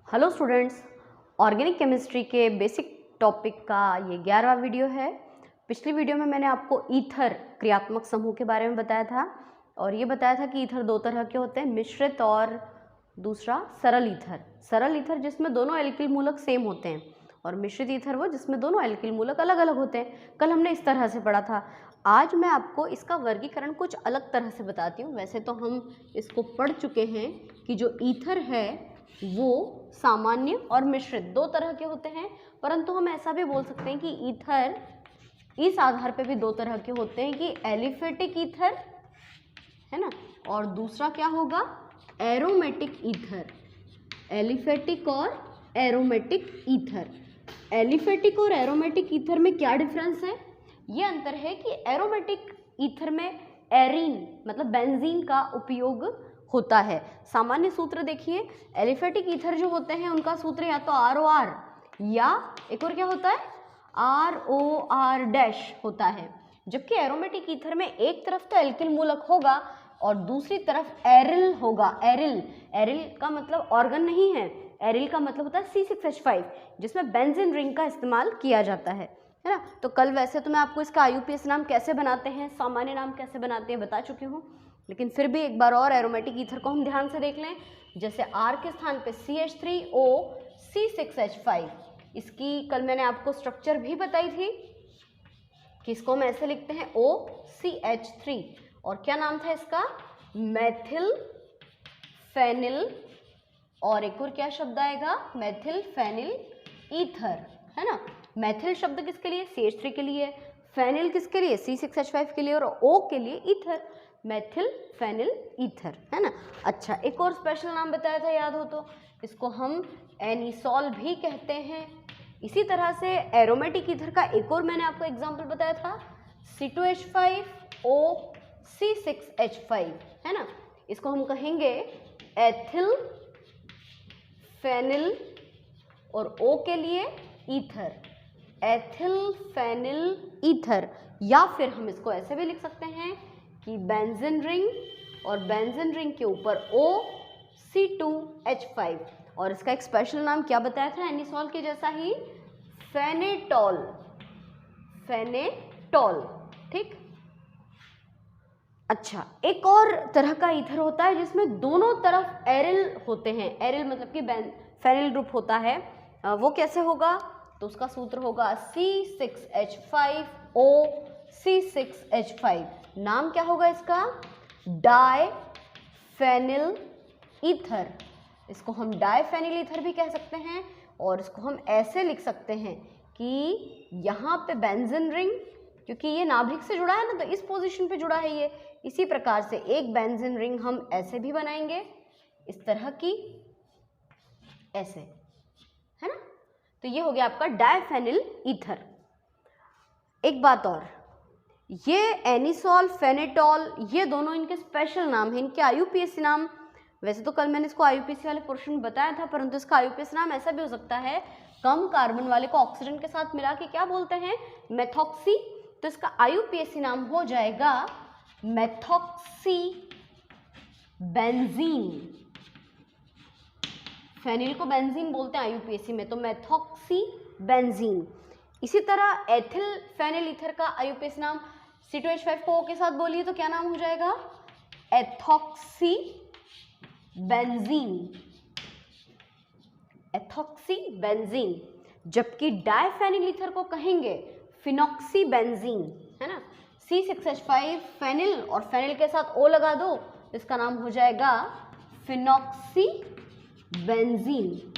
Hello students, organic chemistry के basic topic का ये 11वां वीडियो है। पिछली वीडियो में मैंने आपको ईथर क्रियात्मक समूह के बारे में बताया था और ये बताया था कि ईथर दो तरह के होते हैं, मिश्रित और दूसरा सरल ईथर। सरल ईथर जिसमें दोनों एल्किल मूलक सेम होते हैं और मिश्रित ईथर वो जिसमें दोनों एल्किल मूलक अलग अलग होते हैं। कल हमने इस तरह से पढ़ा था। आज मैं आपको इसका वर्गीकरण कुछ अलग तरह से बताती हूँ। वैसे तो हम इसको पढ़ चुके हैं कि जो ईथर है वो सामान्य और मिश्रित दो तरह के होते हैं, परंतु हम ऐसा भी बोल सकते हैं कि ईथर इस आधार पे भी दो तरह के होते हैं कि एलिफेटिक ईथर है ना, और दूसरा क्या होगा, एरोमेटिक ईथर। एलिफेटिक और एरोमेटिक ईथर। एलिफेटिक और एरोमेटिक ईथर में क्या डिफरेंस है? ये अंतर है कि एरोमेटिक ईथर में एरीन मतलब बेंजीन का उपयोग होता है। सामान्य सूत्र देखिए, एलिफेटिक ईथर जो होते हैं उनका सूत्र या तो ROR या एक और क्या होता है ROR- होता है, जबकि एरोमेटिक ईथर में एक तरफ तो एल्किल मूलक होगा और दूसरी तरफ एरिल होगा। एरिल, एरिल का मतलब ऑर्गन नहीं है, एरिल का मतलब होता है C6H5 जिसमें बेंजीन रिंग का इस्तेमाल किया जाता है ना। तो कल वैसे तो मैं आपको इसका IUPAC नाम कैसे बनाते हैं, सामान्य नाम कैसे बनाते हैं बता चुकी हूँ, लेकिन फिर भी एक बार और एरोमेटिक ईथर को हम ध्यान से देख लें। जैसे R के स्थान पे CH3O C6H5, इसकी कल मैंने आपको स्ट्रक्चर भी बताई थी कि इसको हम ऐसे लिखते हैं OCH3 और क्या नाम था इसका, मेथिल फेनिल, और एक और क्या शब्द आएगा, मेथिल फेनिल ईथर, है ना। मेथिल शब्द किसके लिए, CH3 के लिए, फेनिल किसके लिए, C6H5 के लिए, और O के लिए ईथर, मेथिल फेनिल ईथर, है ना। अच्छा, एक और स्पेशल नाम बताया था, याद हो तो, इसको हम एनिसॉल भी कहते हैं। इसी तरह से एरोमेटिक ईथर का एक और मैंने आपको एग्जांपल बताया था, C2H5O C6H5, है ना। इसको हम कहेंगे एथिल फेनिल और O के लिए ईथर, एथिल फेनिल ईथर। या फिर हम इसको ऐसे भी लिख सकते हैं कि बेंजीन रिंग और बेंजीन रिंग के ऊपर OC2H5, और इसका एक स्पेशल नाम क्या बताया था एनिसॉल के जैसा ही, फेनेटॉल। फेनेटॉल, ठीक। अच्छा, एक और तरह का ईथर होता है जिसमें दोनों तरफ एरिल होते हैं। एरिल मतलब कि फेनिल ग्रुप होता है। वो कैसे होगा, तो उसका सूत्र होगा C6H5O C6H5। नाम क्या होगा इसका, डाई फेनिल ईथर। इसको हम डाई फेनिल ईथर भी कह सकते हैं और इसको हम ऐसे लिख सकते हैं कि यहाँ पे बेंजीन रिंग, क्योंकि ये नाभिक से जुड़ा है ना, तो इस पोजीशन पे जुड़ा है ये। इसी प्रकार से एक बेंजीन रिंग हम ऐसे भी बनाएंगे, इस तरह की, ऐसे, है ना। तो ये हो गया आपका डायफेनिल ईथर। एक बात और, ये एनिसॉल फेनेटॉल ये दोनों इनके स्पेशल नाम हैं, इनके IUPAC नाम। वैसे तो कल मैंने इसको IUPAC वाले पोर्शन में बताया था, परंतु इसका IUPAC नाम ऐसा भी हो सकता है, कम कार्बन वाले को ऑक्सीजन के साथ मिला के क्या बोलते हैं, मेथॉक्सी। तो इसका IUPAC नाम हो जाएगा मेथॉक्सी बेंजीन। फेनिल को बेंजीन बोलते हैं IUPAC में, तो मेथॉक्सी बेंजीन। इसी तरह एथिल फेनिल ईथर का IUPAC नाम, C2H5 को O के साथ बोलिए तो क्या नाम हो जाएगा, एथॉक्सी बेंजीन। Ethoxy benzene. जबकि डायफेनिल ईथर को कहेंगे फिनॉक्सी बेंजीन, है ना। C6H5 फेनिल और फेनिल के साथ O लगा दो, इसका नाम हो जाएगा फिनॉक्सी बेंजीन,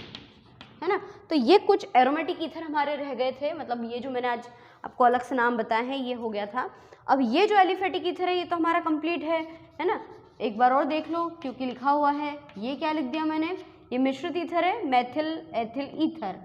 है ना। तो ये कुछ एरोमेटिक ईथर हमारे रह गए थे, मतलब ये जो मैंने आज आपको अलग से नाम बताए हैं ये हो गया था। अब ये जो एलिफेटिक ईथर है ये तो हमारा कंप्लीट है ना। एक बार और देख लो, क्योंकि लिखा हुआ है, ये क्या लिख दिया मैंने, ये मिश्रित ईथर है, methyl ethyl ether,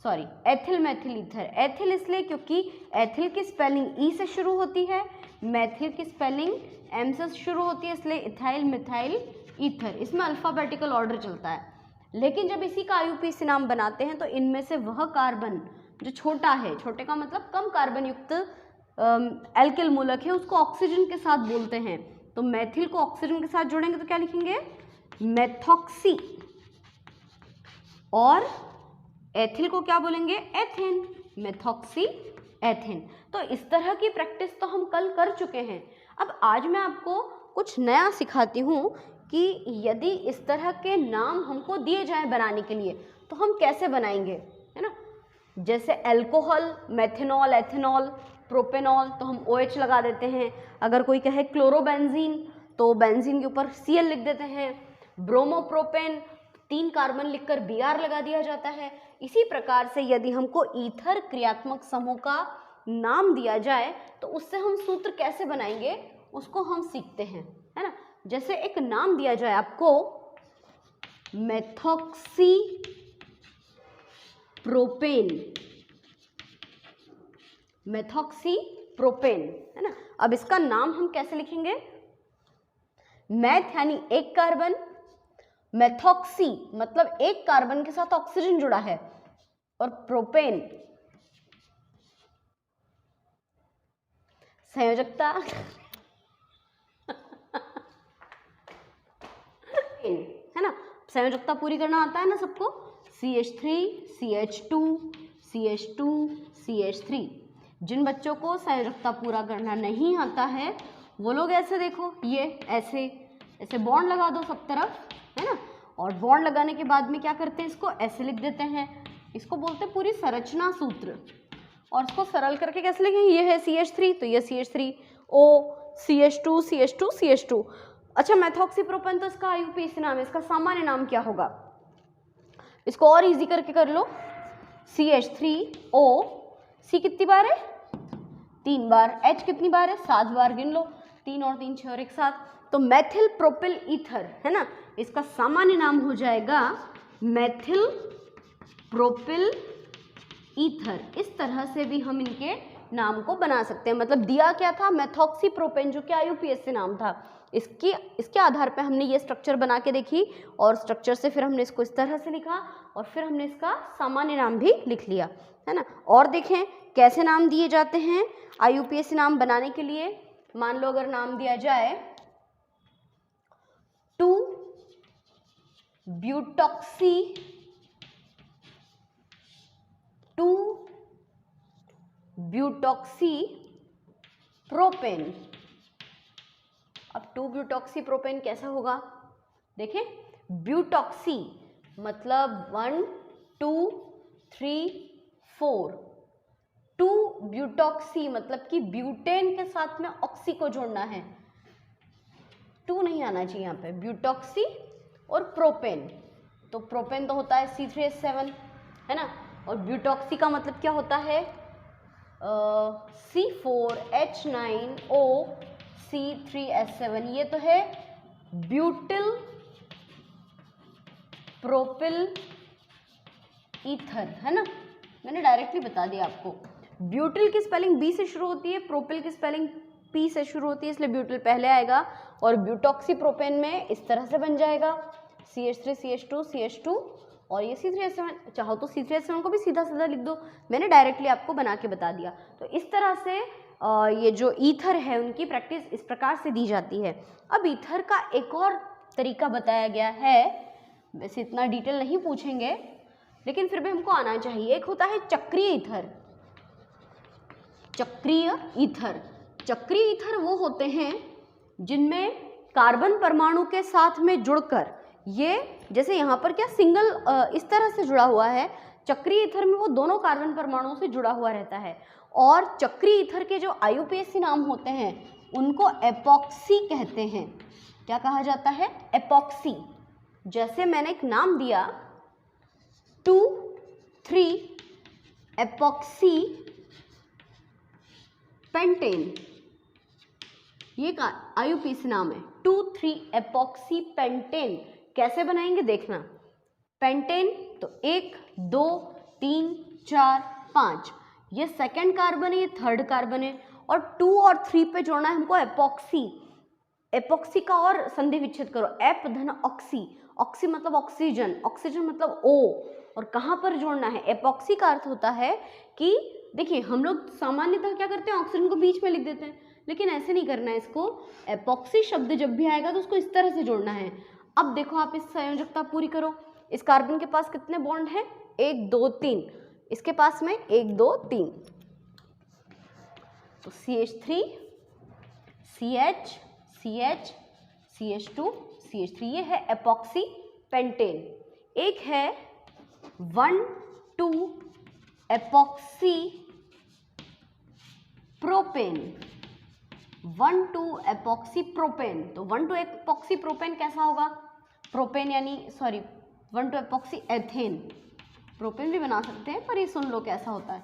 sorry ethyl methyl ether. Ethyl इसलिए क्योंकि एथिल की स्पेलिंग E से शुरू होती है, मेथिल की स्पेलिंग M से शुरू होती है, इसलिए इथाइल मिथाइल ईथर। इसमें अल्फाबेटिकल ऑर्डर चलता है, लेकिन जब इसी का IUPAC नाम बनाते हैं तो इनमें से वह कार्बन जो छोटा है, छोटे का मतलब कम कार्बन युक्त एल्किल मूलक है, उसको ऑक्सीजन के साथ बोलते हैं। तो मेथिल को ऑक्सीजन के साथ जोड़ेंगे तो क्या लिखेंगे, मेथॉक्सी और एथिल को क्या बोलेंगे, एथेन, मेथॉक्सी एथेन। तो इस तरह की प्रैक्टिस तो हम कल कर चुके हैं। अब आज मैं आपको कुछ नया सिखाती हूँ कि यदि इस तरह के नाम हमको दिए जाएं बनाने के लिए तो हम कैसे बनाएंगे, है ना। जैसे अल्कोहल, मेथेनॉल, एथेनॉल, प्रोपेनॉल, तो हम OH लगा देते हैं। अगर कोई कहे क्लोरोबेंजीन तो बेंजीन के ऊपर Cl लिख देते हैं। ब्रोमोप्रोपेन 3 कार्बन लिखकर Br लगा दिया जाता है। इसी प्रकार से यदि हमको ईथर क्रियात्मक समूह का नाम दिया जाए तो उससे हम सूत्र कैसे बनाएंगे उसको हम सीखते हैं, है ना। जैसे एक नाम दिया जाए आपको मेथॉक्सी प्रोपेन, मेथॉक्सी प्रोपेन, है ना। अब इसका नाम हम कैसे लिखेंगे, मैथ यानी एक कार्बन, मेथॉक्सी मतलब एक कार्बन के साथ ऑक्सीजन जुड़ा है, और प्रोपेन संयोजकता है ना, संयोजकता पूरी करना आता है ना सबको, CH3 CH2 CH2 CH3। जिन बच्चों को संयोजकता पूरा करना नहीं आता है वो लोग ऐसे देखो, ये ऐसे ऐसे बॉन्ड लगा दो सब तरफ, है ना। और बॉन्ड लगाने के बाद में क्या करते हैं, इसको ऐसे लिख देते हैं। इसको बोलते हैं पूरी संरचना सूत्र। और इसको सरल करके कैसे लिखेंगे, ये है CH3 तो ये CH3, O CH2 CH2 CH2। अच्छा, मेथॉक्सीप्रोपेन तो इसका IUPAC नाम है, इसका सामान्य नाम क्या होगा, इसको और इजी करके कर लो, CH3O, C कितनी बार है, 3 बार, H कितनी बार है, 7 बार, गिन लो, 3 और 3 6 और एक साथ, तो मेथिल प्रोपिल ईथर, है ना। इसका सामान्य नाम हो जाएगा मेथिल प्रोपिल ईथर। इस तरह से भी हम इनके नाम को बना सकते हैं। मतलब दिया क्या था, मेथॉक्सीप्रोपेन, जो कि IUPAC नाम था। इसके आधार पे हमने ये स्ट्रक्चर बना के देखी और स्ट्रक्चर से फिर हमने इसको इस तरह से लिखा और फिर हमने इसका सामान्य नाम भी लिख लिया, है ना। और देखें कैसे नाम दिए जाते हैं IUPAC नाम बनाने के लिए। मान लो अगर नाम दिया जाए 2-ब्यूटॉक्सी 2-ब्यूटॉक्सी प्रोपेन। अब 2-ब्यूटॉक्सी कैसा होगा, देखें, ब्यूटॉक्सी मतलब 1 2 3 4, 2-ब्यूटॉक्सी मतलब कि ब्यूटेन के साथ में ऑक्सी को जोड़ना है, 2 नहीं आना चाहिए यहाँ पे, ब्यूटॉक्सी और प्रोपेन। तो प्रोपेन तो होता है C3H7, है ना, और ब्यूटॉक्सी का मतलब क्या होता है, C4H9O C3H7। ये तो है ब्यूटिल प्रोपिल ईथर, है ना। मैंने डायरेक्टली बता दिया आपको, ब्यूटिल की स्पेलिंग B से शुरू होती है, प्रोपिल की स्पेलिंग P से शुरू होती है, इसलिए ब्यूटिल पहले आएगा। और ब्यूटॉक्सी प्रोपेन में इस तरह से बन जाएगा CH3 CH2 CH2 और ये C3H7। चाहो तो C3H7 को भी सीधा सीधा लिख दो, मैंने डायरेक्टली आपको बना के बता दिया। तो इस तरह से ये जो ईथर है उनकी प्रैक्टिस इस प्रकार से दी जाती है। अब ईथर का एक और तरीका बताया गया है, वैसे इतना डिटेल नहीं पूछेंगे लेकिन फिर भी हमको आना चाहिए। एक होता है चक्रीय ईथर। चक्रीय ईथर, चक्रीय ईथर वो होते हैं जिनमें कार्बन परमाणु के साथ में जुड़कर, ये जैसे यहाँ पर क्या सिंगल इस तरह से जुड़ा हुआ है, चक्रीय ईथर में वो दोनों कार्बन परमाणुओं से जुड़ा हुआ रहता है। और चक्रीय ईथर के जो IUPAC नाम होते हैं उनको एपॉक्सी कहते हैं। क्या कहा जाता है, एपॉक्सी। जैसे मैंने एक नाम दिया 2-3 एपॉक्सी पेंटेन, ये का IUPAC नाम है 2-3 एपॉक्सी पेंटेन। कैसे बनाएंगे देखना, पेंटेन तो 1 2 3 4 5, ये सेकंड कार्बन है, ये थर्ड कार्बन है, और 2 और 3 पे जोड़ना है हमको एपॉक्सी। एपॉक्सी का और संधि विच्छेद करो, एप धन ऑक्सी, ऑक्सी मतलब ऑक्सीजन, ऑक्सीजन मतलब O, और कहाँ पर जोड़ना है, एपॉक्सी का अर्थ होता है कि देखिए हम लोग सामान्यतः क्या करते हैं, ऑक्सीजन को बीच में लिख देते हैं, लेकिन ऐसे नहीं करना है इसको। एपॉक्सी शब्द जब भी आएगा तो उसको इस तरह से जोड़ना है। अब देखो आप इस संयोजकता पूरी करो, इस कार्बन के पास कितने बॉन्ड हैं? 1 2 3, इसके पास में 1 2 3, तो CH3 CH CH CH2 CH3, ये है एपॉक्सी पेंटेन। एक है 1,2 एपॉक्सी प्रोपेन, 1,2 एपॉक्सी प्रोपेन। तो 1,2 एपॉक्सी प्रोपेन कैसा होगा? प्रोपेन यानी 1,2 एपॉक्सी एथेन, प्रोपेन भी बना सकते हैं पर ये सुन लो कैसा होता है।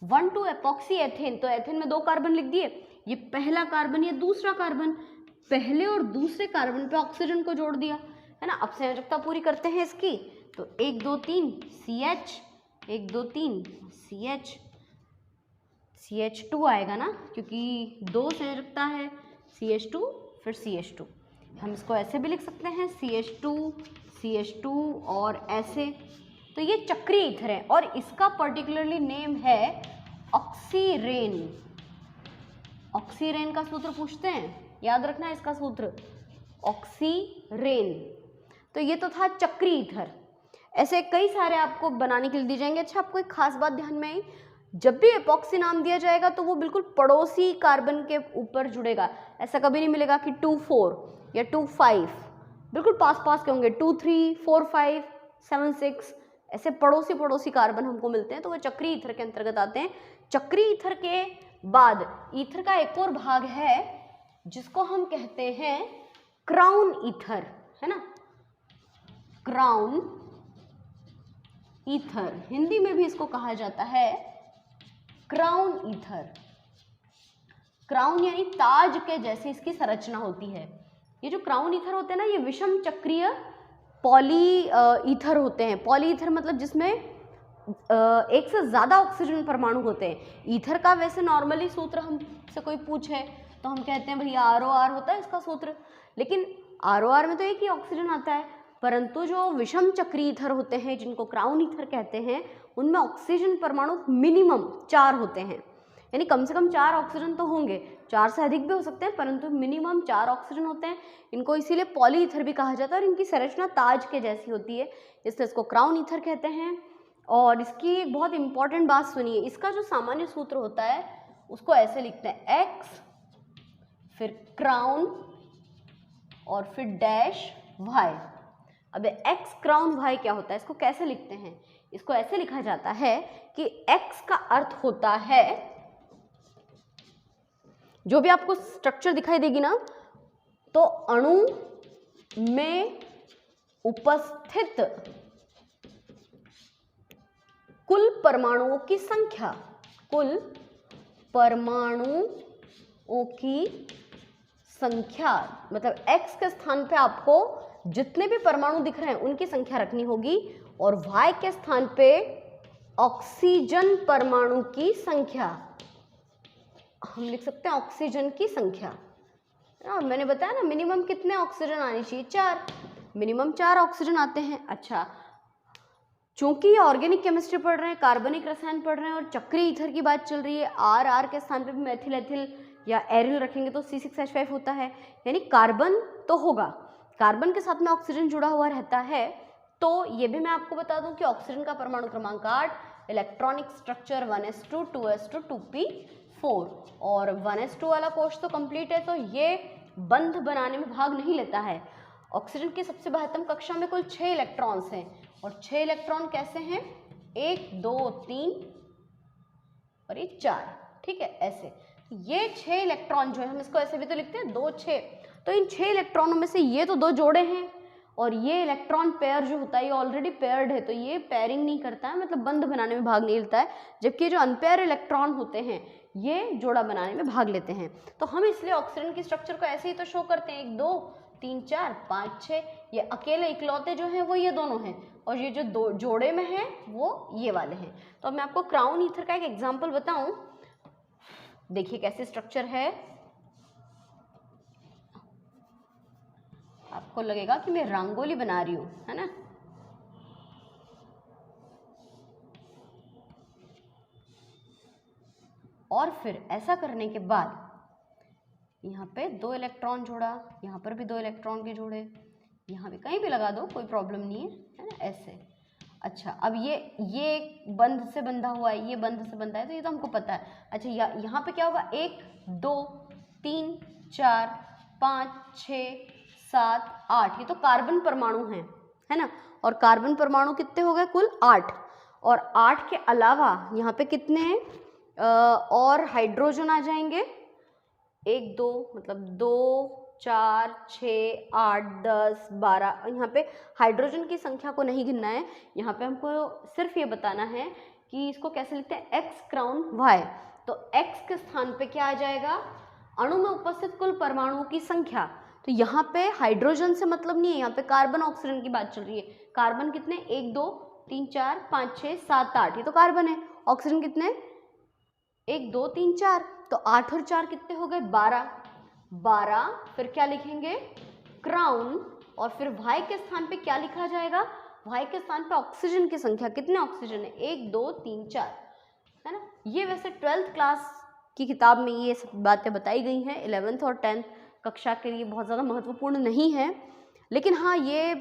1,2 एपॉक्सी एथेन, तो एथेन में 2 कार्बन लिख दिए, ये पहला कार्बन, ये दूसरा कार्बन, पहले और दूसरे कार्बन पे ऑक्सीजन को जोड़ दिया, है ना। अब संयोजकता पूरी करते हैं इसकी, तो 1 2 3 CH, 1 2 3 CH, CH2 आएगा ना, क्योंकि 2 संयोजकता है, CH2 फिर CH2। हम इसको ऐसे भी लिख सकते हैं CH2 CH2 और ऐसे। तो ये चक्रीय ईथर है और इसका पर्टिकुलरली नेम है ऑक्सीरेन। ऑक्सीरेन का सूत्र पूछते हैं, याद रखना है इसका सूत्र, ऑक्सीरेन। तो ये तो था चक्रीय ईथर। ऐसे कई सारे आपको बनाने के लिए दिए जाएंगे। अच्छा, आपको एक खास बात ध्यान में आई, जब भी एपॉक्सी नाम दिया जाएगा तो वो बिल्कुल पड़ोसी कार्बन के ऊपर जुड़ेगा। ऐसा कभी नहीं मिलेगा कि 2 4 या 2 5, बिल्कुल पास पास के होंगे, 2 3 4 5 7 6, ऐसे पड़ोसी पड़ोसी कार्बन हमको मिलते हैं, तो वो चक्रीय ईथर के अंतर्गत आते हैं। चक्रीय ईथर के बाद ईथर का एक और भाग है जिसको हम कहते हैं क्राउन ईथर, है ना। क्राउन ईथर, हिंदी में भी इसको कहा जाता है क्राउन ईथर। क्राउन यानी ताज के जैसे इसकी संरचना होती है। ये जो क्राउन ईथर होते हैं ना, ये विषम चक्रीय पॉली ईथर होते हैं। पॉली ईथर मतलब जिसमें एक से ज़्यादा ऑक्सीजन परमाणु होते हैं। ईथर का वैसे नॉर्मली सूत्र हमसे कोई पूछे तो हम कहते हैं भैया ROR होता है इसका सूत्र, लेकिन ROR में तो एक ही ऑक्सीजन आता है, परंतु जो विषम चक्रीय ईथर होते हैं जिनको क्राउन ईथर कहते हैं, उनमें ऑक्सीजन परमाणु मिनिमम 4 होते हैं, यानी कम से कम 4 ऑक्सीजन तो होंगे, 4 से अधिक भी हो सकते हैं, परंतु मिनिमम 4 ऑक्सीजन होते हैं। इनको इसीलिए पॉली ईथर भी कहा जाता है और इनकी संरचना ताज के जैसी होती है, इसलिए इसको क्राउन ईथर कहते हैं। और इसकी एक बहुत इंपॉर्टेंट बात सुनिए, इसका जो सामान्य सूत्र होता है उसको ऐसे लिखते हैं, X फिर क्राउन और फिर डैश Y। अब X क्राउन Y क्या होता है, इसको कैसे लिखते हैं? इसको ऐसे लिखा जाता है कि X का अर्थ होता है, जो भी आपको स्ट्रक्चर दिखाई देगी ना, तो अणु में उपस्थित कुल परमाणुओं की संख्या, कुल परमाणुओं की संख्या, मतलब X के स्थान पे आपको जितने भी परमाणु दिख रहे हैं उनकी संख्या रखनी होगी, और Y के स्थान पे ऑक्सीजन परमाणु की संख्या, हम लिख सकते हैं ऑक्सीजन की संख्या। और मैंने बताया ना मिनिमम कितने ऑक्सीजन आने चाहिए, 4, मिनिमम 4 ऑक्सीजन आते हैं। अच्छा, चूंकि ये ऑर्गेनिक केमिस्ट्री पढ़ रहे हैं, कार्बनिक रसायन पढ़ रहे हैं और चक्रीय ईथर की बात चल रही है, RR के स्थान पे भी मेथिल एथिल या एरिल रखेंगे तो C6H5 होता है, यानी कार्बन तो होगा, कार्बन के साथ में ऑक्सीजन जुड़ा हुआ रहता है। तो ये भी मैं आपको बता दूं कि ऑक्सीजन का परमाणु क्रमांक 8, electronic structure 1s2 2s2 2p4, और 1s2 वाला कोष तो कंप्लीट है, तो ये बंध बनाने में भाग नहीं लेता है। ऑक्सीजन की सबसे महत्तम कक्षा में कुल 6 इलेक्ट्रॉन्स हैं, और 6 इलेक्ट्रॉन कैसे हैं, 1 2 3 और ये 4, ठीक है, ऐसे। ये 6 इलेक्ट्रॉन जो है, हम इसको ऐसे भी तो लिखते हैं 2 6, तो इन 6 इलेक्ट्रॉनों में से ये तो 2 जोड़े हैं, और ये इलेक्ट्रॉन पेयर जो होता है ये ऑलरेडी पेयर्ड है, तो ये पेयरिंग नहीं करता है, मतलब बंध बनाने में भाग नहीं लेता है, जबकि जो अनपेयर इलेक्ट्रॉन होते हैं ये जोड़ा बनाने में भाग लेते हैं। तो हम इसलिए ऑक्सीजन की स्ट्रक्चर को ऐसे ही तो शो करते हैं, 1 2 3 4 5 6, ये अकेले इकलौते जो हैं वो ये दोनों हैं, और ये जो 2 जोड़े में हैं वो ये वाले हैं। तो अब मैं आपको क्राउन ईथर का एक एग्जांपल बताऊं, देखिए कैसे स्ट्रक्चर है, आपको लगेगा कि मैं रंगोली बना रही हूं, है ना। और फिर ऐसा करने के बाद यहाँ पे 2 इलेक्ट्रॉन जोड़ा, यहाँ पर भी 2 इलेक्ट्रॉन के जोड़े, यहाँ पे कहीं भी लगा दो, कोई प्रॉब्लम नहीं है ना, ऐसे। अच्छा, अब ये बंध से बंधा हुआ है, ये बंध से बंधा है, तो ये तो हमको पता है। अच्छा, यहाँ पे क्या होगा, 1 2 3 4 5 6 7 8, ये तो कार्बन परमाणु है ना। और कार्बन परमाणु कितने हो गए कुल 8, और 8 के अलावा यहाँ पे कितने हैं और हाइड्रोजन आ जाएंगे, 1 2 मतलब 2 4 6 8 10 12। यहाँ पे हाइड्रोजन की संख्या को नहीं गिनना है, यहाँ पे हमको सिर्फ ये बताना है कि इसको कैसे लिखते हैं, x क्राउन y। तो x के स्थान पे क्या आ जाएगा, अणु में उपस्थित कुल परमाणुओं की संख्या। तो यहाँ पे हाइड्रोजन से मतलब नहीं है, यहाँ पे कार्बन ऑक्सीजन की बात चल रही है। कार्बन कितने, 1 2 3 4 5 6 7 8, ये तो कार्बन है। ऑक्सीजन कितने, 1 2 3 4, तो 8 और 4 कितने हो गए, 12। फिर क्या लिखेंगे, क्राउन, और फिर y के स्थान पे क्या लिखा जाएगा, y के स्थान पे ऑक्सीजन की संख्या, कितने ऑक्सीजन है, 1 2 3 4, है ना। ये वैसे 12th क्लास की किताब में ये सब बातें बताई गई हैं, 11th और 10th कक्षा के लिए बहुत ज़्यादा महत्वपूर्ण नहीं है, लेकिन हाँ ये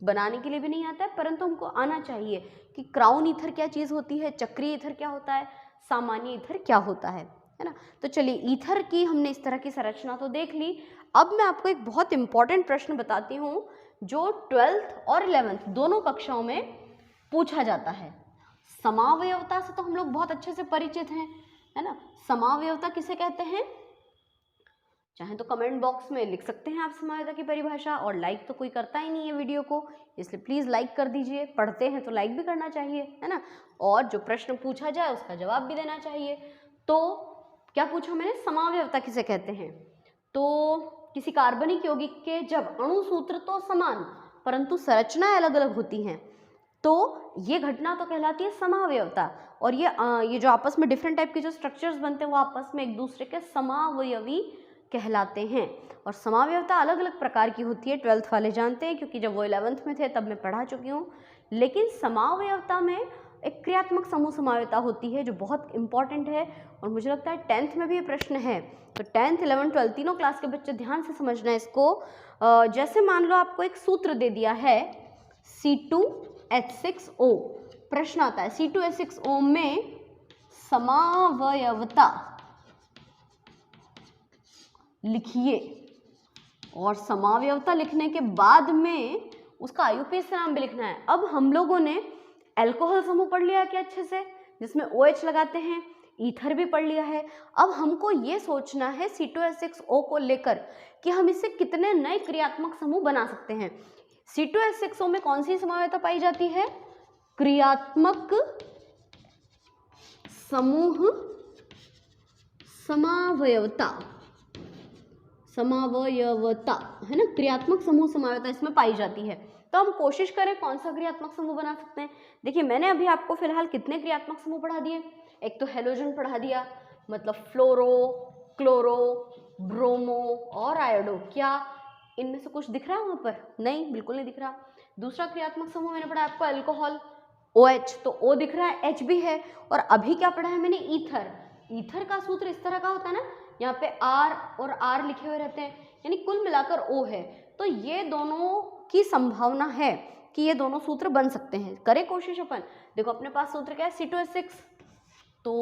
बनाने के लिए भी नहीं आता है, परंतु हमको आना चाहिए कि क्राउन ईथर क्या चीज़ होती है, चक्रीय ईथर क्या होता है, सामान्य ईथर क्या होता है ना। तो चलिए, ईथर की हमने इस तरह की संरचना तो देख ली। अब मैं आपको एक बहुत इंपॉर्टेंट प्रश्न बताती हूँ जो 12th और 11th दोनों कक्षाओं में पूछा जाता है। समावयवता से तो हम लोग बहुत अच्छे से परिचित हैं, है ना। समावयवता किसे कहते हैं, चाहे तो कमेंट बॉक्स में लिख सकते हैं आप समावयवता की परिभाषा, और लाइक तो कोई करता ही नहीं है वीडियो को, इसलिए प्लीज़ लाइक कर दीजिए। पढ़ते हैं तो लाइक भी करना चाहिए, है ना, और जो प्रश्न पूछा जाए उसका जवाब भी देना चाहिए। तो क्या पूछा मैंने, समावयवता किसे कहते हैं, तो किसी कार्बनिक यौगिक के जब अणु सूत्र तो समान परंतु संरचनाएं अलग अलग होती हैं, तो ये घटना तो कहलाती है समावयवता। और ये जो आपस में डिफरेंट टाइप के जो स्ट्रक्चर्स बनते हैं वो आपस में एक दूसरे के समावयवी कहलाते हैं। और समावयवता अलग अलग प्रकार की होती है, 12th वाले जानते हैं क्योंकि जब वो 11th में थे तब मैं पढ़ा चुकी हूँ। लेकिन समावयवता में एक क्रियात्मक समूह समावयवता होती है जो बहुत इंपॉर्टेंट है, और मुझे लगता है 10th में भी ये प्रश्न है। तो 10th 11th 12 तीनों क्लास के बच्चे ध्यान से समझना है इसको। जैसे मान लो आपको एक सूत्र दे दिया है C2H6O, प्रश्न आता है C2H6O में समावयवता लिखिए, और समावयवता लिखने के बाद में उसका आईयूपीएसी नाम भी लिखना है। अब हम लोगों ने अल्कोहल समूह पढ़ लिया क्या अच्छे से, जिसमें OH लगाते हैं, ईथर भी पढ़ लिया है। अब हमको ये सोचना है C2H6O को लेकर कि हम इससे कितने नए क्रियात्मक समूह बना सकते हैं। C2H6O में कौन सी समावयवता पाई जाती है, क्रियात्मक समूह समावयवता, समावयवता है ना, क्रियात्मक समूह समावयवता इसमें पाई जाती है। तो हम कोशिश करें कौन सा क्रियात्मक समूह बना सकते हैं। देखिए, मैंने अभी आपको फिलहाल कितने क्रियात्मक समूह पढ़ा दिए, एक तो हेलोजन पढ़ा दिया, मतलब फ्लोरो, क्लोरो, ब्रोमो और आयोडो। क्या इनमें से कुछ दिख रहा है वहाँ पर, नहीं, बिल्कुल नहीं दिख रहा। दूसरा क्रियात्मक समूह मैंने पढ़ा आपको अल्कोहल, OH, तो O दिख रहा है, H भी है। और अभी क्या पढ़ा है मैंने, ईथर। ईथर का सूत्र इस तरह का होता है ना, यहाँ पे R और R लिखे हुए रहते हैं, यानी कुल मिलाकर O है। तो ये दोनों की संभावना है कि ये दोनों सूत्र बन सकते हैं। करें कोशिश अपन। देखो अपने पास सूत्र क्या है, C2H6, तो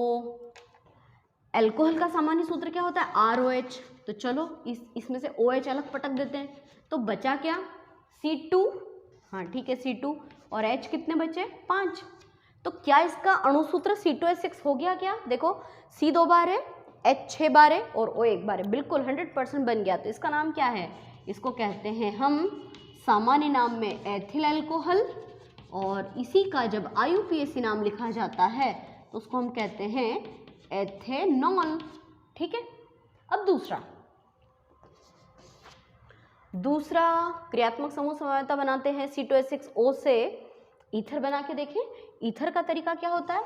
अल्कोहल का सामान्य सूत्र क्या होता है, ROH। तो चलो इसमें से OH अलग पटक देते हैं, तो बचा क्या, C2, हाँ ठीक है C2, और H कितने बचे, 5। तो क्या इसका अणुसूत्र C2H6 हो गया क्या, देखो C 2 बार है, H 6 बार है और O 1 बार है, बिल्कुल 100% बन गया। तो इसका नाम क्या है, इसको कहते हैं हम सामान्य नाम में एथिल अल्कोहल, और इसी का जब आईयूपीएसी नाम लिखा जाता है तो उसको हम कहते हैं एथेनॉल। ठीक है। अब दूसरा क्रियात्मक समूह समावयवता बनाते हैं C2H6O से ईथर बना के देखें। ईथर का तरीका क्या होता है,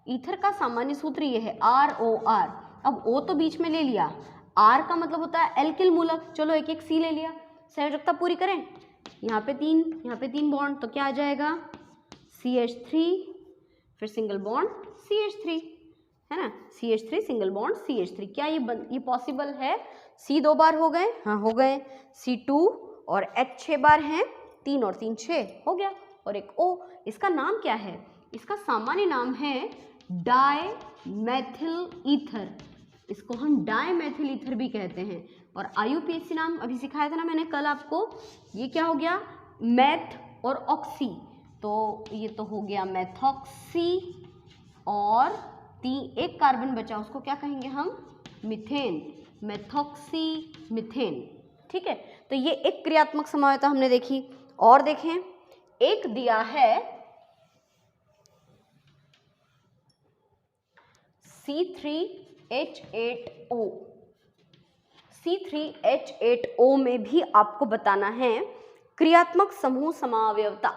ईथर का सामान्य सूत्र ये है ROR। अब O तो बीच में ले लिया, R का मतलब होता है एल्किल मूलक, चलो एक एक C ले लिया, संयोजकता पूरी करें। यहाँ पे 3 बॉन्ड, तो क्या आ जाएगा CH3, फिर सिंगल बॉन्ड CH3, है ना, CH3 सिंगल बॉन्ड CH3। क्या ये पॉसिबल है, C 2 बार हो गए, हाँ हो गए, C2 और H 6 बार हैं, 3 और 3 6 हो गया, और एक O। इसका नाम क्या है? इसका सामान्य नाम है डाइमेथिल ईथर। इसको हम डाइमेथिल ईथर भी कहते हैं। और IUPAC नाम अभी सिखाया था ना मैंने कल आपको, ये क्या हो गया? मैथ और ऑक्सी, तो ये तो हो गया मैथॉक्सी, और एक कार्बन बचा उसको क्या कहेंगे हम? Methane, methoxy methane. ठीक है, तो ये एक क्रियात्मक समावयवता हमने देखी। और देखें, एक दिया है C3H8O। C3H8O में भी आपको बताना है क्रियात्मक समूह समावयवता।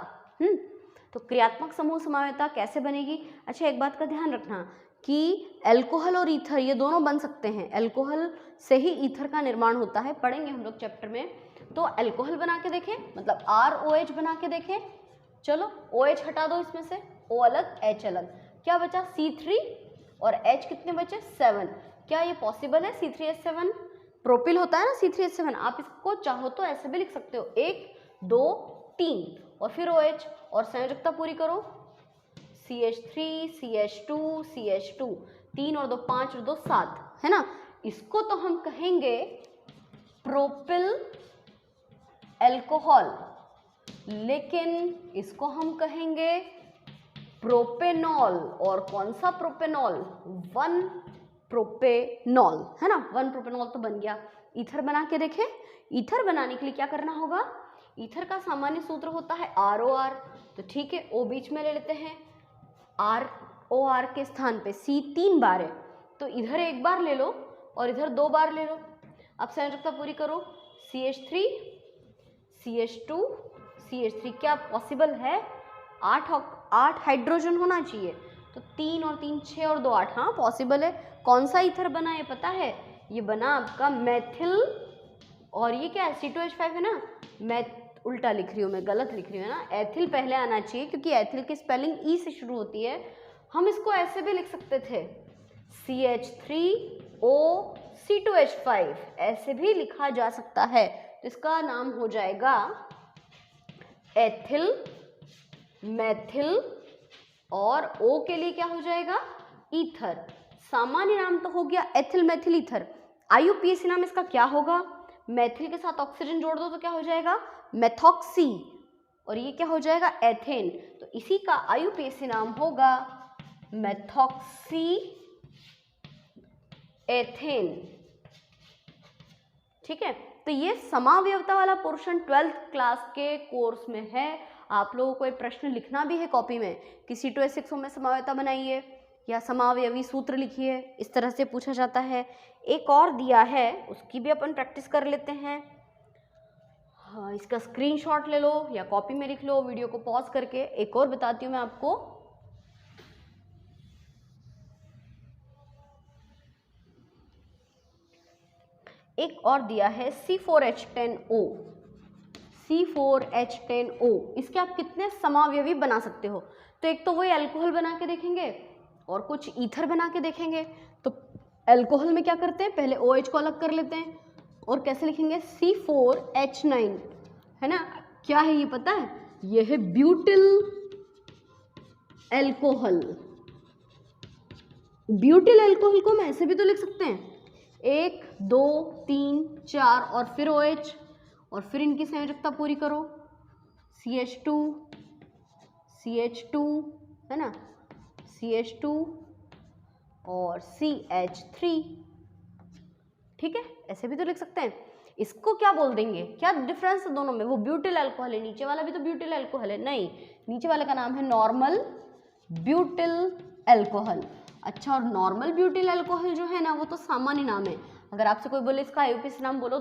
तो क्रियात्मक समूह समावयवता कैसे बनेगी? अच्छा, एक बात का ध्यान रखना कि अल्कोहल और ईथर ये दोनों बन सकते हैं। अल्कोहल से ही ईथर का निर्माण होता है, पढ़ेंगे हम लोग चैप्टर में। तो अल्कोहल बना के देखें, मतलब ROH बना के देखें। चलो OH हटा दो इसमें से, O अलग H अलग, क्या बचा? C3 और H कितने बचे? 7। क्या ये पॉसिबल है? C3H7 प्रोपिल होता है ना, C3H7। आप इसको चाहो तो ऐसे भी लिख सकते हो, 1 2 3 और फिर OH, और संयोजकता पूरी करो, CH3 CH2 CH2, 3 और 2 5 और 2 7, है ना। इसको तो हम कहेंगे प्रोपिल अल्कोहल, लेकिन इसको हम कहेंगे प्रोपेनॉल। और कौन सा प्रोपेनॉल? 1 प्रोपेनॉल, है ना। 1 प्रोपेनॉल तो बन गया। ईथर बना के देखें। ईथर बनाने के लिए क्या करना होगा? ईथर का सामान्य सूत्र होता है ROR, तो ठीक है, O बीच में ले लेते हैं। ROR के स्थान पे C 3 बार है, तो इधर 1 बार ले लो और इधर 2 बार ले लो। अब संयोजकता पूरी करो, CH3 CH2 CH3, क्या पॉसिबल है? 8 हाइड्रोजन होना चाहिए, तो 3 और 3 6 और 2 8, हाँ पॉसिबल है। कौन सा ईथर बना है पता है? ये बना आपका मैथिल, और ये क्या है? C2H5 है ना। मैं उल्टा लिख रही हूँ, मैं गलत लिख रही हूँ ना, एथिल पहले आना चाहिए क्योंकि एथिल की स्पेलिंग ई से शुरू होती है। हम इसको ऐसे भी लिख सकते थे, CH3O C2H5, ऐसे भी लिखा जा सकता है। तो इसका नाम हो जाएगा एथिल मैथिल, और O के लिए क्या हो जाएगा? ईथर। सामान्य नाम तो हो गया एथिल मैथिल ईथर। IUPAC नाम इसका क्या होगा? मैथिल के साथ ऑक्सीजन जोड़ दो तो क्या हो जाएगा? मैथॉक्सी, और ये क्या हो जाएगा? एथेन। तो इसी का IUPAC नाम होगा मैथॉक्सी एथेन। ठीक है, तो ये समावयवता वाला पोर्शन 12th क्लास के कोर्स में है। आप लोगों को एक प्रश्न लिखना भी है कॉपी में कि C2H6O में समावयवता बनाइए या समावयवी सूत्र लिखिए, इस तरह से पूछा जाता है। एक और दिया है, उसकी भी अपन प्रैक्टिस कर लेते हैं। हाँ, इसका स्क्रीनशॉट ले लो या कॉपी में लिख लो, वीडियो को पॉज करके। एक और बताती हूँ मैं आपको, एक और दिया है C4H10O। C4H10O, इसके आप कितने समावयवी बना सकते हो? तो एक तो वही अल्कोहल बना के देखेंगे और कुछ ईथर बना के देखेंगे। तो अल्कोहल में क्या करते हैं? पहले OH को अलग कर लेते हैं, और कैसे लिखेंगे? C4H9, है ना। क्या है ये पता है? ये है ब्यूटिल अल्कोहल। ब्यूटिल अल्कोहल को हम ऐसे भी तो लिख सकते हैं, 1 2 3 4 और फिर OH, और फिर इनकी संयोजकता पूरी करो, CH2 CH2, है ना, CH2 और CH3। ठीक है, ऐसे भी तो लिख सकते हैं। इसको क्या बोल देंगे? क्या डिफरेंस है दोनों में? वो ब्यूटिल अल्कोहल है, नीचे वाला भी तो ब्यूटिल अल्कोहल है। नहीं, नीचे वाले का नाम है नॉर्मल ब्यूटिल अल्कोहल। अच्छा, और नॉर्मल ब्यूटिल अल्कोहल जो है ना, वो तो सामान्य नाम है। अगर आपसे कोई बोले इसका IUPAC नाम बोलो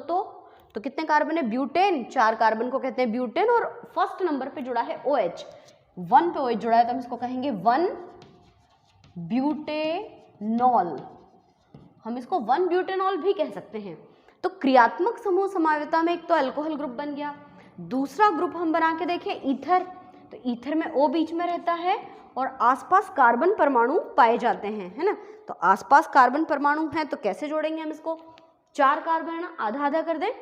तो कितने कार्बन है? ब्यूटेन, 4 कार्बन को कहते हैं ब्यूटेन, और फर्स्ट नंबर पे जुड़ा है OH, 1 पे OH जुड़ा है, तो हम इसको कहेंगे 1 ब्यूटेनॉल। हम इसको 1 ब्यूटेनॉल भी कह सकते हैं। तो क्रियात्मक समूह समावयवता में एक तो अल्कोहल ग्रुप बन गया। दूसरा ग्रुप हम बना के देखें, ईथर। तो ईथर में O बीच में रहता है और आसपास कार्बन परमाणु पाए जाते हैं, है ना। तो आसपास कार्बन परमाणु हैं, तो कैसे जोड़ेंगे हम इसको? 4 कार्बन है ना, आधा आधा कर दें,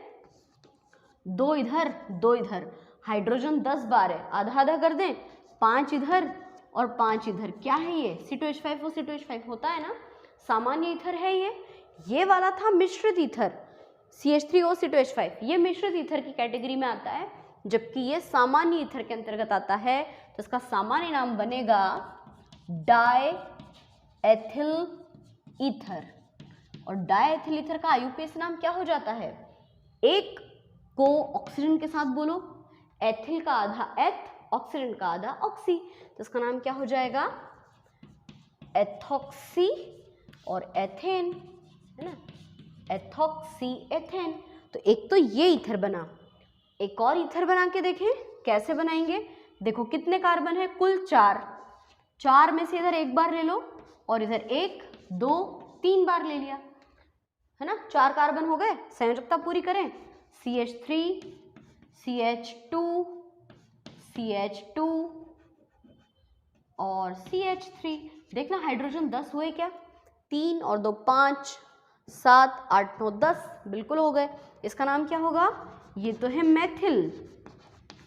2 इधर 2 इधर, हाइड्रोजन 10 बार है, आधा आधा कर दें, 5 इधर और 5 इधर। क्या है ये? C2H5 और C2H5 होता है ना, सामान्य ईथर है ये वाला था मिश्रित ईथर CH3O C2H5, ये मिश्रित ईथर की कैटेगरी में आता है, जबकि ये सामान्य ईथर के अंतर्गत आता है। तो इसका सामान्य नाम बनेगा डाई एथिल ईथर। और डाई एथिल ईथर का IUPAC नाम क्या हो जाता है? एक को ऑक्सीजन के साथ बोलो, एथिल का आधा एथ, ऑक्सीजन का आधा ऑक्सी, तो इसका नाम क्या हो जाएगा? एथॉक्सी और एथेन, है ना, एथॉक्सी एथेन। तो एक तो ये ईथर बना, एक और ईथर बना के देखें कैसे बनाएंगे। देखो कितने कार्बन है? कुल 4 में से इधर एक बार ले लो और इधर 1 2 3 बार ले लिया, है ना, 4 कार्बन हो गए। संयोजकता पूरी करें, CH3 CH2 CH2 और CH3। देखना हाइड्रोजन 10 हुए क्या? 3 और 2 5, 7 8 9 10 बिल्कुल हो गए। इसका नाम क्या होगा? ये तो है मेथिल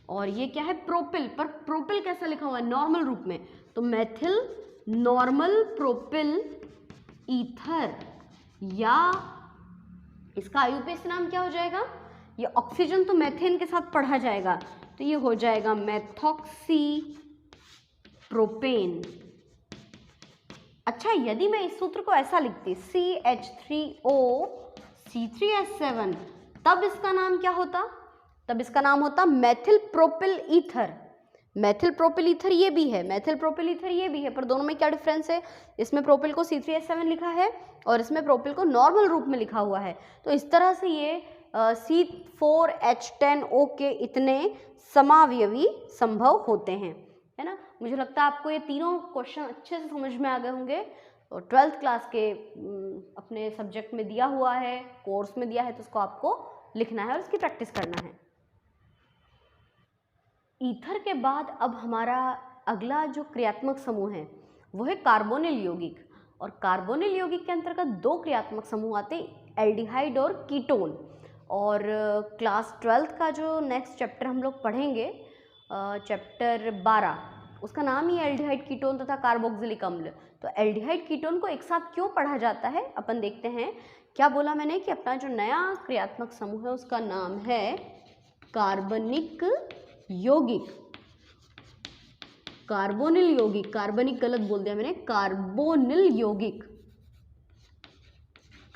और ये क्या है? प्रोपिल। पर प्रोपिल कैसा लिखा हुआ है? नॉर्मल रूप में, तो मेथिल नॉर्मल प्रोपिल ईथर, या इसका IUPAC नाम क्या हो जाएगा? ये ऑक्सीजन तो मेथेन के साथ पढ़ा जाएगा, तो ये हो जाएगा मेथॉक्सी प्रोपेन। अच्छा, यदि मैं इस सूत्र को ऐसा लिखती CH3O C3H7, तब इसका नाम क्या होता? तब इसका नाम होता methyl propyl ether. Methyl propyl ether ये भी है, मेथिल प्रोपिल ईथर ये भी है, पर दोनों में क्या डिफरेंस है? इसमें प्रोपिल को C3H7 लिखा है और इसमें प्रोपिल को नॉर्मल रूप में लिखा हुआ है। तो इस तरह से ये C4H10O के इतने समावयवी संभव होते हैं, है ना। मुझे लगता है आपको ये तीनों क्वेश्चन अच्छे से समझ में आ गए होंगे। और 12th क्लास के अपने सब्जेक्ट में दिया हुआ है, कोर्स में दिया है, तो उसको आपको लिखना है और इसकी प्रैक्टिस करना है। ईथर के बाद अब हमारा अगला जो क्रियात्मक समूह है वो है कार्बोनिल यौगिक। और कार्बोनिल यौगिक के अंतर्गत 2 क्रियात्मक समूह आते हैं, एल्डिहाइड और कीटोन। और क्लास 12th का जो नेक्स्ट चैप्टर हम लोग पढ़ेंगे, चैप्टर 12, उसका नाम ही एल्डिहाइड कीटोन तथा कार्बोक्सिलिक अम्ल। तो एल्डिहाइड कीटोन को एक साथ क्यों पढ़ा जाता है, अपन देखते हैं। क्या बोला मैंने कि अपना जो नया क्रियात्मक समूह है उसका नाम है कार्बनिक यौगिक, कार्बोनिल यौगिक, कार्बनिक गलत बोल दिया मैंने, कार्बोनिल यौगिक।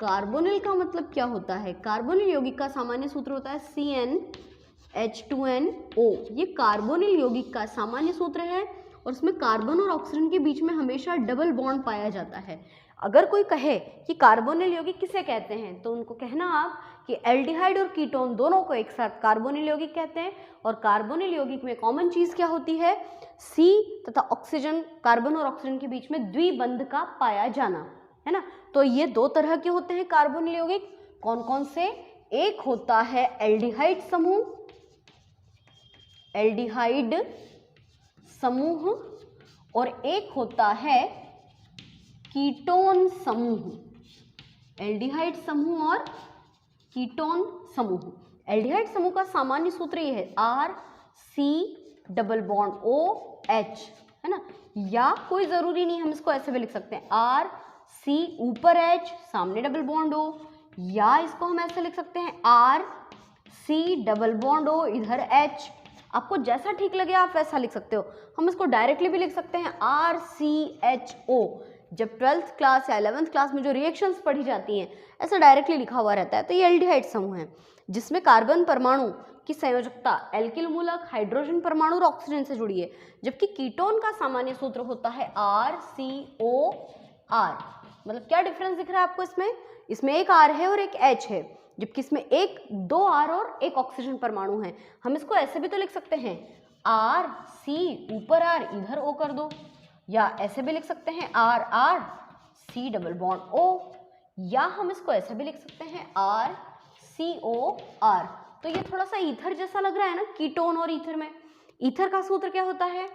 कार्बोनिल का मतलब क्या होता है? कार्बोनिल यौगिक का सामान्य सूत्र होता है CnH2nO। ये कार्बोनिल यौगिक का सामान्य सूत्र है और इसमें कार्बन और ऑक्सीजन के बीच में हमेशा डबल बॉन्ड पाया जाता है। अगर कोई कहे कि कार्बोनिल यौगिक किसे कहते हैं, तो उनको कहना आप कि एल्डिहाइड और कीटोन दोनों को एक साथ कार्बोनिल यौगिक कहते हैं। और कार्बोनिल यौगिक में कॉमन चीज क्या होती है? C तथा ऑक्सीजन, कार्बन और ऑक्सीजन के बीच में द्विबंध का पाया जाना, है ना। तो ये 2 तरह के होते हैं कार्बोनिल यौगिक। कौन कौन से? एक होता है एल्डिहाइड समूह, एल्डिहाइड समूह, और एक होता है कीटोन समूह, एल्डिहाइड समूह और कीटोन समूह। एल्डिहाइड समूह का सामान्य सूत्र ये है RC≡OH, है ना, या कोई जरूरी नहीं, हम इसको ऐसे भी लिख सकते हैं RC ऊपर H सामने डबल बॉन्ड O, या इसको हम ऐसे लिख सकते हैं RC≡O इधर H। आपको जैसा ठीक लगे आप वैसा लिख सकते हो। हम इसको डायरेक्टली भी लिख सकते हैं RCHO। जब 12th क्लास या 11th क्लास में जो रिएक्शंस पढ़ी जाती हैं ऐसा डायरेक्टली लिखा हुआ रहता है। तो ये एल्डिहाइड समूह है जिसमें कार्बन परमाणु की संयोजकता एल्किल मूलक, हाइड्रोजन परमाणु और ऑक्सीजन से जुड़ी है, जबकि कीटोन का सामान्य सूत्र होता है RCOR। मतलब क्या डिफरेंस दिख रहा है आपको इसमें? इसमें एक R है और एक H है, जबकि इसमें 2 R और 1 ऑक्सीजन परमाणु है। हम इसको ऐसे भी तो लिख सकते हैं RC ऊपर R इधर O कर दो, या ऐसे भी लिख सकते हैं RRC≡O, या हम इसको ऐसे भी लिख सकते हैं RCOR। तो ये थोड़ा सा ईथर जैसा लग रहा है ना, कीटोन और ईथर में। ईथर का सूत्र क्या होता है?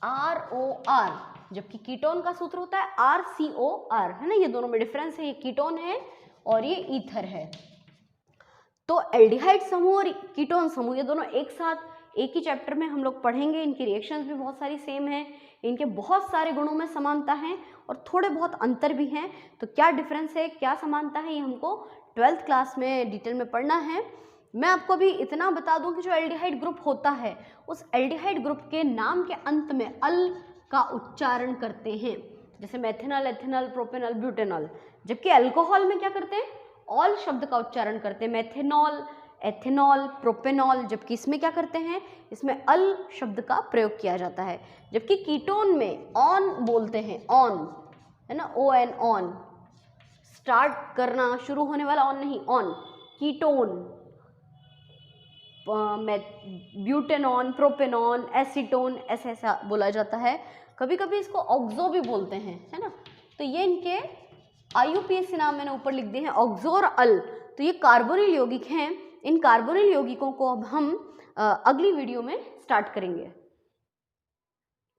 ROR, जबकि कीटोन का सूत्र होता है RCOR, है ना। ये दोनों में डिफरेंस है, ये कीटोन है और ये ईथर है। तो एल्डिहाइड समूह और कीटोन समूह ये दोनों एक साथ एक ही चैप्टर में हम लोग पढ़ेंगे। इनकी रिएक्शंस भी बहुत सारी सेम हैं, इनके बहुत सारे गुणों में समानता है और थोड़े बहुत अंतर भी हैं। तो क्या डिफरेंस है, क्या समानता है, ये हमको 12th क्लास में डिटेल में पढ़ना है। मैं आपको अभी इतना बता दूं कि जो एल्डिहाइड ग्रुप होता है उस एल्डिहाइड ग्रुप के नाम के अंत में अल का उच्चारण करते हैं, जैसे मेथेनॉल, एथेनॉल, प्रोपेनॉल, ब्यूटेनॉल। जबकि अल्कोहल में क्या करते हैं, ऑल शब्द का उच्चारण करते हैं, मेथेनॉल, एथेनॉल, प्रोपेनॉल। जबकि इसमें क्या करते हैं, इसमें अल शब्द का प्रयोग किया जाता है। जबकि कीटोन में ऑन बोलते हैं, ऑन है ना, ओ एन, ऑन, स्टार्ट करना, शुरू होने वाला ऑन नहीं, on. Ketone, butanone, propanone, acetone, ऐसा बोला जाता है। कभी कभी इसको ऑक्सो भी बोलते हैं, है ना। तो ये इनके IUPAC नाम मैंने ऊपर लिख दिए हैं, ऑक्सो और अल। तो ये कार्बोनिल यौगिक हैं। इन कार्बोनिल यौगिकों को अब हम अगली वीडियो में स्टार्ट करेंगे।